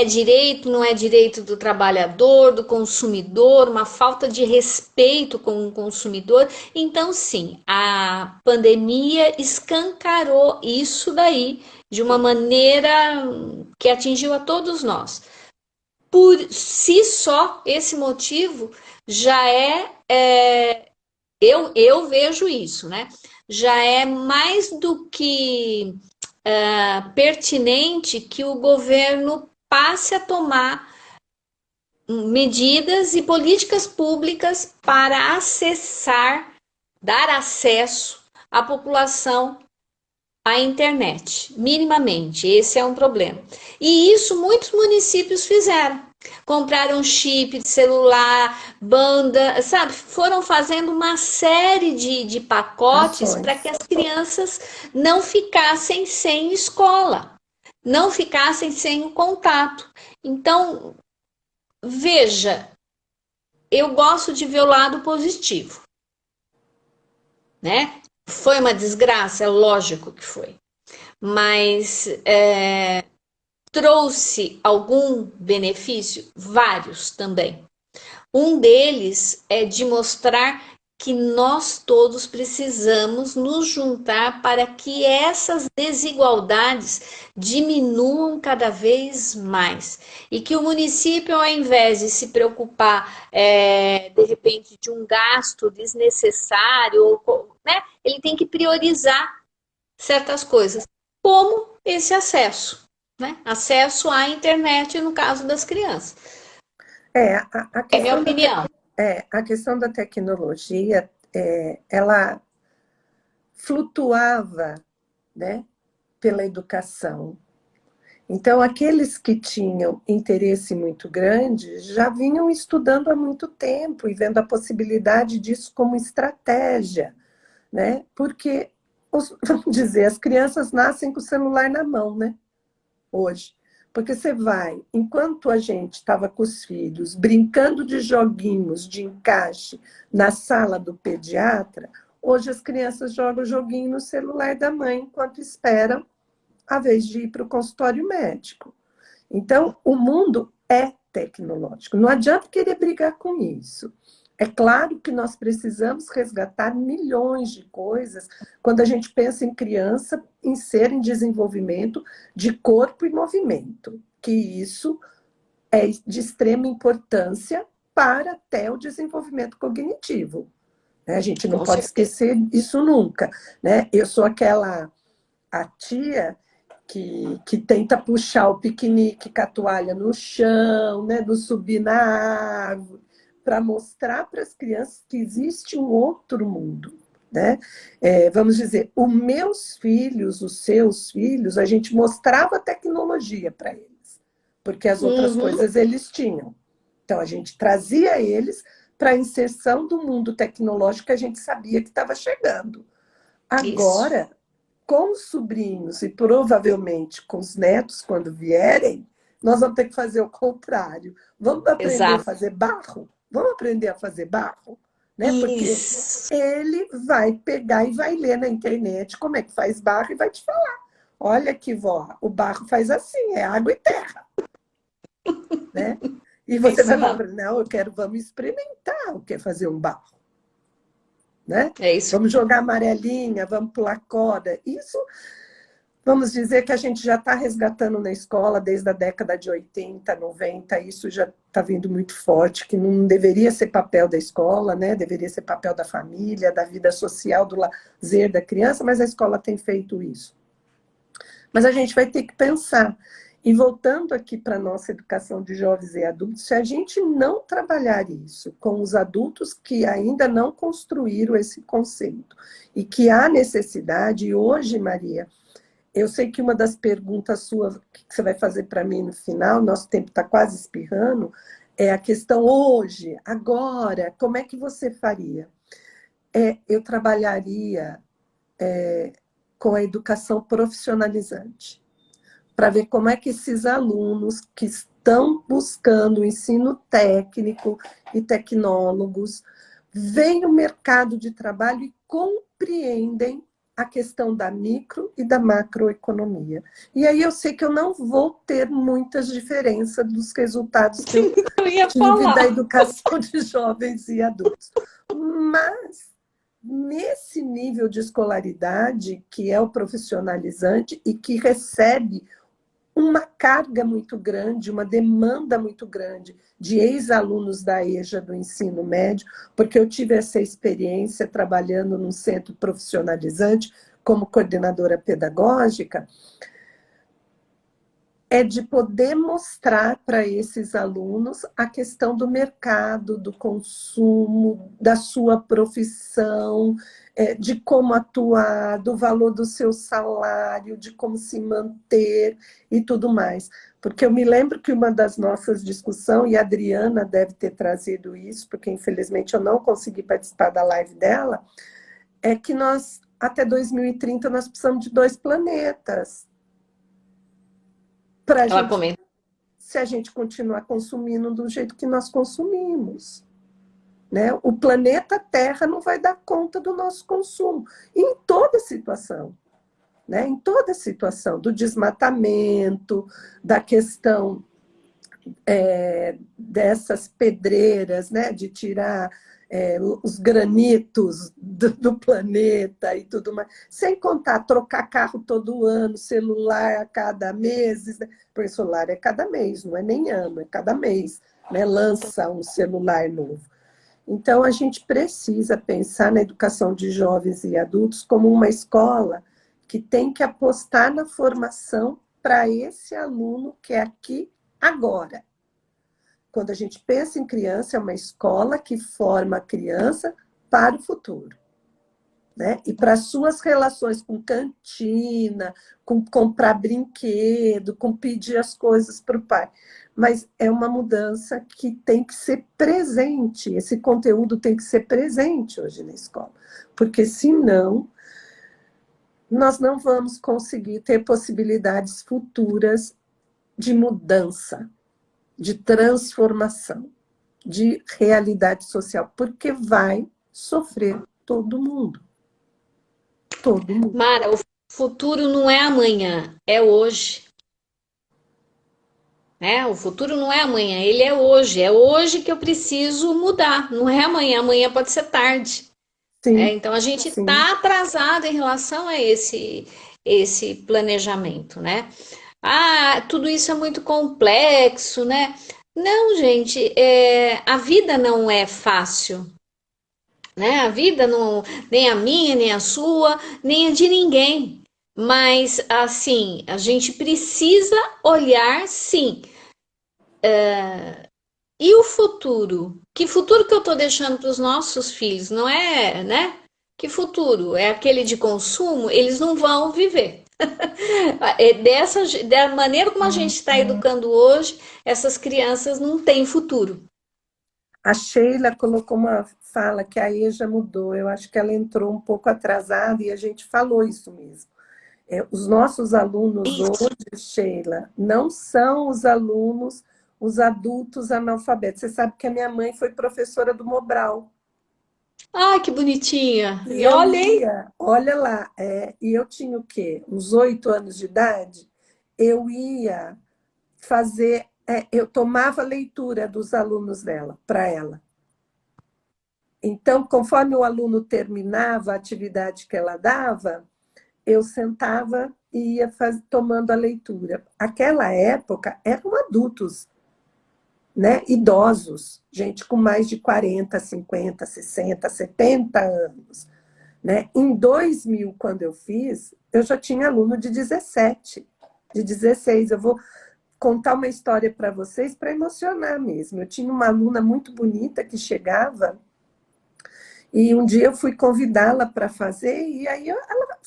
direito, não é direito do trabalhador, do consumidor, uma falta de respeito com o consumidor. Então, sim, a pandemia escancarou isso daí de uma maneira que atingiu a todos nós. Por si só, esse motivo já eu vejo isso, né? Já é mais do que pertinente que o governo passe a tomar medidas e políticas públicas para dar acesso à população à internet, minimamente. Esse é um problema. E isso muitos municípios fizeram. Compraram chip de celular, banda, sabe? Foram fazendo uma série de pacotes para que Ações. as crianças não ficassem sem escola, não ficassem sem o contato. Então, veja, eu gosto de ver o lado positivo, né? Foi uma desgraça, é lógico que foi, mas trouxe algum benefício? Vários também. Um deles é de mostrar que nós todos precisamos nos juntar para que essas desigualdades diminuam cada vez mais e que o município, ao invés de se preocupar, de repente, de um gasto desnecessário, né, ele tem que priorizar certas coisas, como esse acesso, né? Acesso à internet no caso das crianças. A É minha questão opinião. a questão da tecnologia, ela flutuava, né, pela educação. Então, aqueles que tinham interesse muito grande já vinham estudando há muito tempo e vendo a possibilidade disso como estratégia, né? Porque, vamos dizer, as crianças nascem com o celular na mão, né? Hoje. Porque você vai, enquanto a gente estava com os filhos brincando de joguinhos de encaixe na sala do pediatra, hoje as crianças jogam joguinho no celular da mãe enquanto esperam a vez de ir para o consultório médico. Então, o mundo é tecnológico. Não adianta querer brigar com isso. É claro que nós precisamos resgatar milhões de coisas quando a gente pensa em criança em ser em desenvolvimento de corpo e movimento, que isso é de extrema importância para até o desenvolvimento cognitivo. A gente não Com pode certeza. esquecer isso nunca, né? Eu sou a tia que tenta puxar o piquenique com a toalha no chão, né? Do subir na árvore, para mostrar para as crianças que existe um outro mundo. Né? Vamos dizer, os meus filhos, os seus filhos, a gente mostrava tecnologia para eles, porque as outras Uhum, coisas eles tinham. Então, a gente trazia eles para a inserção do mundo tecnológico que a gente sabia que estava chegando. isso. Agora, com os sobrinhos e provavelmente com os netos, quando vierem, nós vamos ter que fazer o contrário. Vamos aprender a Exato. fazer barro? Vamos aprender a fazer barro? Né? Porque Isso. ele vai pegar e vai ler na internet como é que faz barro e vai te falar. Olha aqui, vó, o barro faz assim, é água e terra. Né? E É você isso vai falar, mesmo. não, eu quero, vamos experimentar o que é fazer um barro. Né? É isso. Vamos jogar amarelinha, vamos pular corda. Isso, vamos dizer que a gente já está resgatando na escola desde a década de 80, 90, isso já está vindo muito forte, que não deveria ser papel da escola, né? Deveria ser papel da família, da vida social, do lazer da criança, mas a escola tem feito isso. Mas a gente vai ter que pensar. E voltando aqui para a nossa educação de jovens e adultos, se a gente não trabalhar isso com os adultos que ainda não construíram esse conceito e que há necessidade, e hoje, Maria, eu sei que uma das perguntas suas que você vai fazer para mim no final, nosso tempo está quase espirrando, é a questão hoje, agora, como é que você faria? Eu trabalharia com a educação profissionalizante, para ver como é que esses alunos que estão buscando o ensino técnico e tecnólogos veem o mercado de trabalho e compreendem a questão da micro e da macroeconomia. E aí eu sei que eu não vou ter muitas diferenças dos resultados que eu Eu ia tive da falar. educação de jovens e adultos. Mas nesse nível de escolaridade, que é o profissionalizante e que recebe uma carga muito grande, uma demanda muito grande de ex-alunos da EJA do ensino médio, porque eu tive essa experiência trabalhando num centro profissionalizante como coordenadora pedagógica, é de poder mostrar para esses alunos a questão do mercado, do consumo, da sua profissão, de como atuar, do valor do seu salário, de como se manter e tudo mais. Porque eu me lembro que uma das nossas discussões, e a Adriana deve ter trazido isso, porque infelizmente eu não consegui participar da live dela, é que nós, até 2030, nós precisamos de 2 planetas para a Ela gente comenta. se a gente continuar consumindo do jeito que nós consumimos. né? O planeta Terra não vai dar conta do nosso consumo. E em toda situação, né? Em toda situação, do desmatamento, da questão dessas pedreiras, né? De tirar os granitos do planeta e tudo mais. Sem contar, trocar carro todo ano, celular a cada mês, né? Porque celular é cada mês, não é nem ano, é cada mês, né? Lança um celular novo. Então, a gente precisa pensar na educação de jovens e adultos como uma escola que tem que apostar na formação para esse aluno que é aqui agora. Quando a gente pensa em criança, é uma escola que forma a criança para o futuro, né? E para suas relações com cantina, com comprar brinquedo, com pedir as coisas para o pai. Mas é uma mudança que tem que ser presente, esse conteúdo tem que ser presente hoje na escola, porque senão nós não vamos conseguir ter possibilidades futuras de mudança, de transformação, de realidade social, porque vai sofrer todo mundo. Todo mundo. Mara, o futuro não é amanhã, é hoje. Né? O futuro não é amanhã, ele é hoje. É hoje que eu preciso mudar, não é amanhã. Amanhã pode ser tarde. Sim, Então a gente sim. está atrasado em relação a esse planejamento, né? Ah, tudo isso é muito complexo, né? Não, gente, a vida não é fácil, né? A vida não, nem a minha, nem a sua, nem a de ninguém. Mas assim, a gente precisa olhar, sim. E o futuro? Que futuro que eu estou deixando para os nossos filhos? Não é, né? Que futuro? É aquele de consumo? Eles não vão viver. Da maneira como a gente está educando hoje, essas crianças não têm futuro. A Sheila colocou uma fala que a EJA mudou. Eu acho que ela entrou um pouco atrasada e a gente falou isso mesmo. Os nossos alunos Isso. hoje, Sheila, não são os alunos, os adultos analfabetos. Você sabe que a minha mãe foi professora do Mobral. Ai, que bonitinha. E E eu olha, hein? ia, olha lá, e eu tinha o quê? Uns 8 anos de idade. Eu ia fazer, eu tomava leitura dos alunos dela, para ela. Então, conforme o aluno terminava a atividade que ela dava, eu sentava e ia tomando a leitura. Aquela época eram adultos, né? Idosos, gente com mais de 40, 50, 60, 70 anos. Né? Em 2000, quando eu fiz, eu já tinha aluno de 17, de 16. Eu vou contar uma história para vocês para emocionar mesmo. Eu tinha uma aluna muito bonita que chegava e um dia eu fui convidá-la para fazer e aí ela,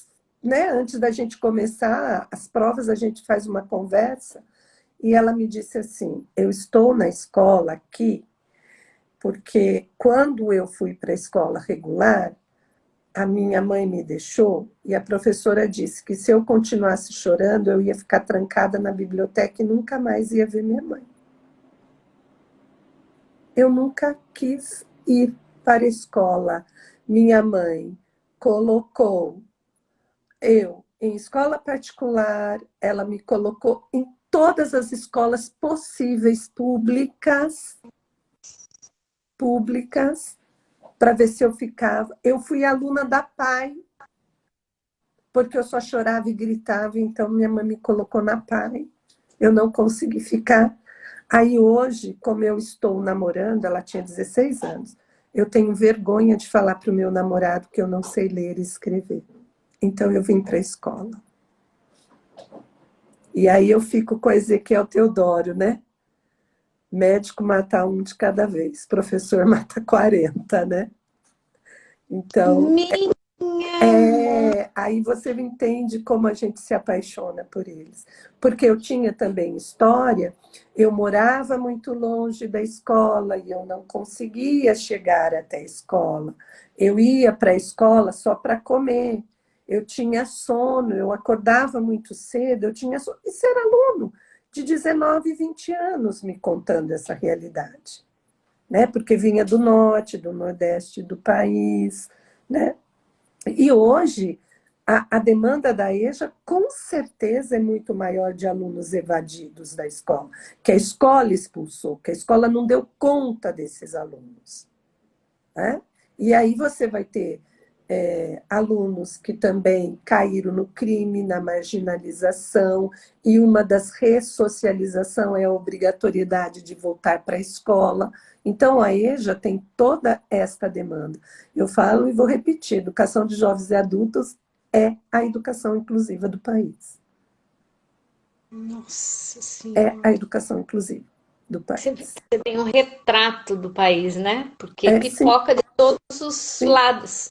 né, antes da gente começar as provas, a gente faz uma conversa e ela me disse assim: eu estou na escola aqui porque quando eu fui para a escola regular, a minha mãe me deixou e a professora disse que se eu continuasse chorando, eu ia ficar trancada na biblioteca e nunca mais ia ver minha mãe. Eu nunca quis ir para a escola. Minha mãe colocou eu em escola particular, ela me colocou em todas as escolas possíveis públicas, para ver se eu ficava. Eu fui aluna da PAI, porque eu só chorava e gritava, então minha mãe me colocou na PAI. Eu não consegui ficar. Aí hoje, como eu estou namorando, ela tinha 16 anos, eu tenho vergonha de falar para o meu namorado que eu não sei ler e escrever. Então eu vim para a escola. E aí eu fico com a Ezequiel Teodoro, né? Médico mata um de cada vez, professor mata 40, né? Então, Minha. aí você entende como a gente se apaixona por eles. Porque eu tinha também história, eu morava muito longe da escola e eu não conseguia chegar até a escola. Eu ia para a escola só para comer. Eu tinha sono, eu acordava muito cedo, eu tinha sono. Isso era aluno de 19, 20 anos me contando essa realidade. né? Porque vinha do norte, do nordeste do país, né? E hoje a demanda da EJA com certeza é muito maior de alunos evadidos da escola, que a escola expulsou, que a escola não deu conta desses alunos, né? E aí você vai ter alunos que também caíram no crime, na marginalização, e uma das ressocialização é a obrigatoriedade de voltar para a escola. Então, a EJA tem toda esta demanda. Eu falo e vou repetir, educação de jovens e adultos é a educação inclusiva do país. Nossa É Senhora. a educação inclusiva do Você país. tem um retrato do país, né? Porque Sim, pipoca de todos os sim, lados.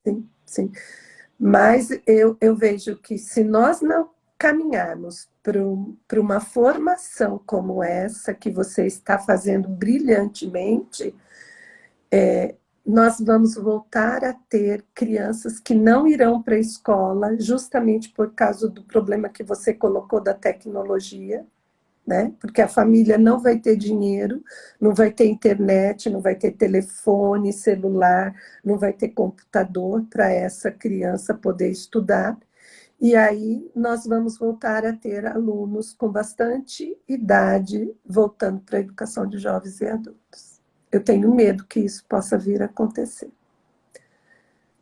sim, sim. Mas eu vejo que se nós não caminharmos para uma formação como essa que você está fazendo brilhantemente, nós vamos voltar a ter crianças que não irão para a escola, justamente por causa do problema que você colocou da tecnologia, né? Porque a família não vai ter dinheiro, não vai ter internet, não vai ter telefone, celular, não vai ter computador para essa criança poder estudar. E aí nós vamos voltar a ter alunos com bastante idade voltando para a educação de jovens e adultos. Eu tenho medo que isso possa vir a acontecer,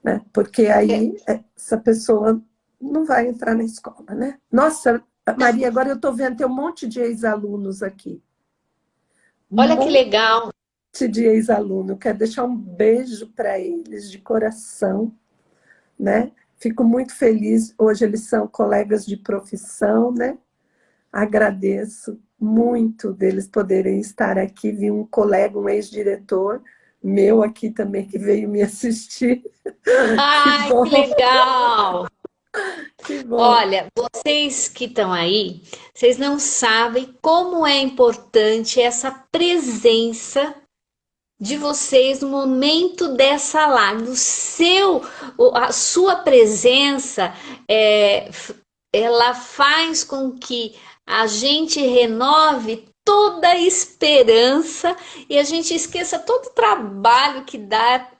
né? Porque É, aí essa pessoa não vai entrar na escola, né? Nossa, Maria, agora eu estou vendo tem um monte de ex-alunos aqui. Um olha que monte legal. de ex-aluno. Quero deixar um beijo para eles de coração, né? Fico muito feliz. Hoje eles são colegas de profissão, né? Agradeço muito deles poderem estar aqui. Vi um colega, um ex-diretor meu aqui também que veio me assistir. Que Ai, que bom, legal. que bom. Olha, vocês que estão aí, vocês não sabem como é importante essa presença de vocês no momento dessa live. A sua presença, ela faz com que a gente renove toda a esperança e a gente esqueça todo o trabalho que dá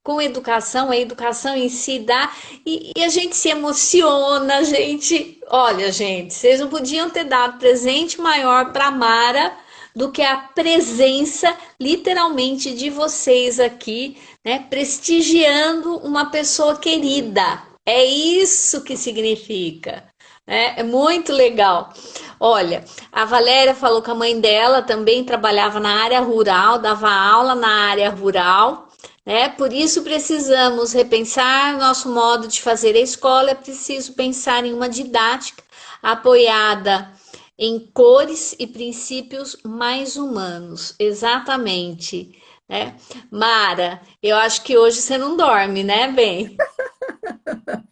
com educação, a educação em si dá, e a gente se emociona, a gente, olha, gente, vocês não podiam ter dado presente maior para Mara do que a presença, literalmente, de vocês aqui, né, prestigiando uma pessoa querida. É isso que significa. É muito legal. Olha, a Valéria falou que a mãe dela também trabalhava na área rural, dava aula na área rural, né? Por isso precisamos repensar nosso modo de fazer a escola, é preciso pensar em uma didática apoiada em cores e princípios mais humanos. Exatamente, né? Mara, eu acho que hoje você não dorme, né, bem?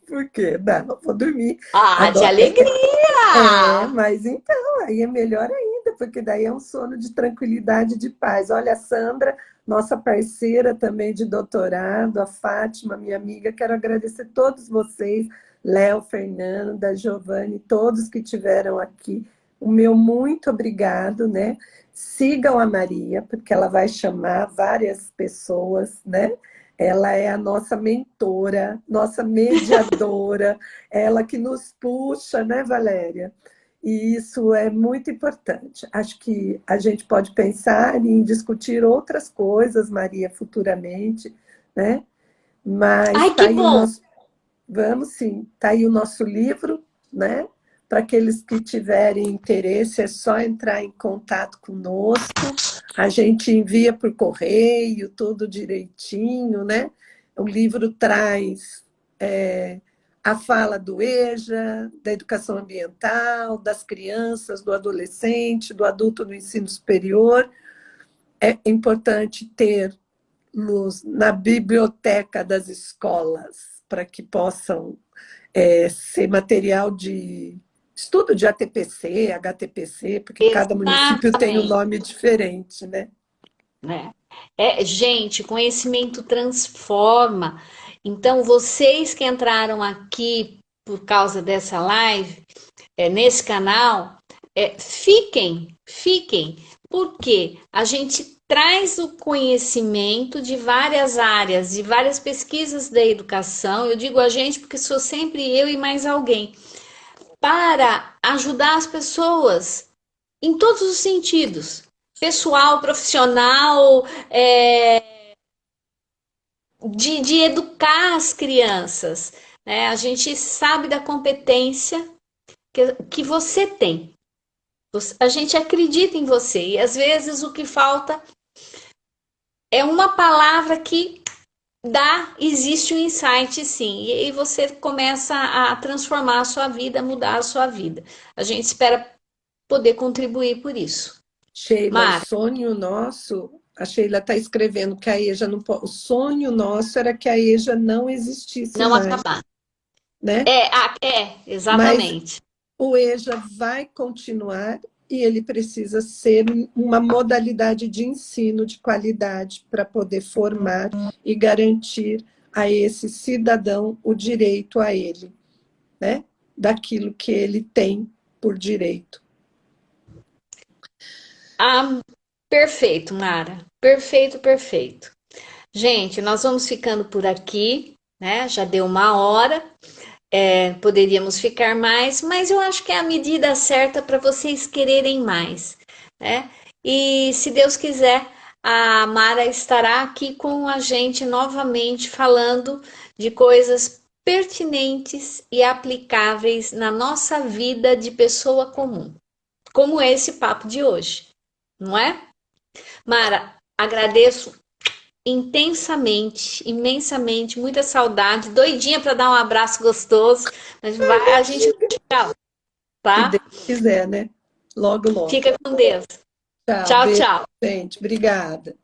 Por quê? Não, vou dormir. Ah, de Agora, alegria! mas então, aí é melhor ainda, porque daí é um sono de tranquilidade e de paz. Olha, a Sandra, nossa parceira também de doutorado, a Fátima, minha amiga, quero agradecer a todos vocês, Léo, Fernanda, Giovanni, todos que tiveram aqui. O meu muito obrigado, né? Sigam a Maria, porque ela vai chamar várias pessoas, né? Ela é a nossa mentora, nossa mediadora, ela que nos puxa, né, Valéria? E isso é muito importante. Acho que a gente pode pensar em discutir outras coisas, Maria, futuramente, né? Mas Ai, está que aí o bom! nosso, vamos sim, está aí o nosso livro, né? Para aqueles que tiverem interesse, é só entrar em contato conosco. A gente envia por correio, tudo direitinho, né? O livro traz a fala do EJA, da educação ambiental, das crianças, do adolescente, do adulto no ensino superior. É importante ter na biblioteca das escolas para que possam ser material de estudo de ATPC, HTPC, porque cada município tem um Exatamente, nome diferente, né? né? Gente, conhecimento transforma. Então, vocês que entraram aqui por causa dessa live, nesse canal, fiquem, porque a gente traz o conhecimento de várias áreas, de várias pesquisas da educação. Eu digo a gente porque sou sempre eu e mais alguém, para ajudar as pessoas em todos os sentidos, pessoal, profissional, de educar as crianças, né? A gente sabe da competência que você tem. A gente acredita em você e às vezes o que falta é uma palavra que existe um insight, sim, e aí você começa a transformar a sua vida, mudar a sua vida. A gente espera poder contribuir por isso. Sheila, o Mara, sonho nosso, a Sheila está escrevendo que a EJA não pode. O sonho nosso era que a EJA não existisse não mais, acabar. né? Mas Exatamente. o EJA vai continuar e ele precisa ser uma modalidade de ensino de qualidade para poder formar e garantir a esse cidadão o direito a ele, né? Daquilo que ele tem por direito. Ah, perfeito, Mara. Perfeito, perfeito. Gente, nós vamos ficando por aqui, né? Já deu uma hora. Poderíamos ficar mais, mas eu acho que é a medida certa para vocês quererem mais, né? E se Deus quiser, a Mara estará aqui com a gente novamente falando de coisas pertinentes e aplicáveis na nossa vida de pessoa comum, como esse papo de hoje, não é? Mara, agradeço intensamente, imensamente, muita saudade, doidinha para dar um abraço gostoso, mas a gente tchau, Se tá? Deus quiser, né? Logo, logo. Fica com Deus. Tchau, Tchau, beijo, tchau. gente. Obrigada.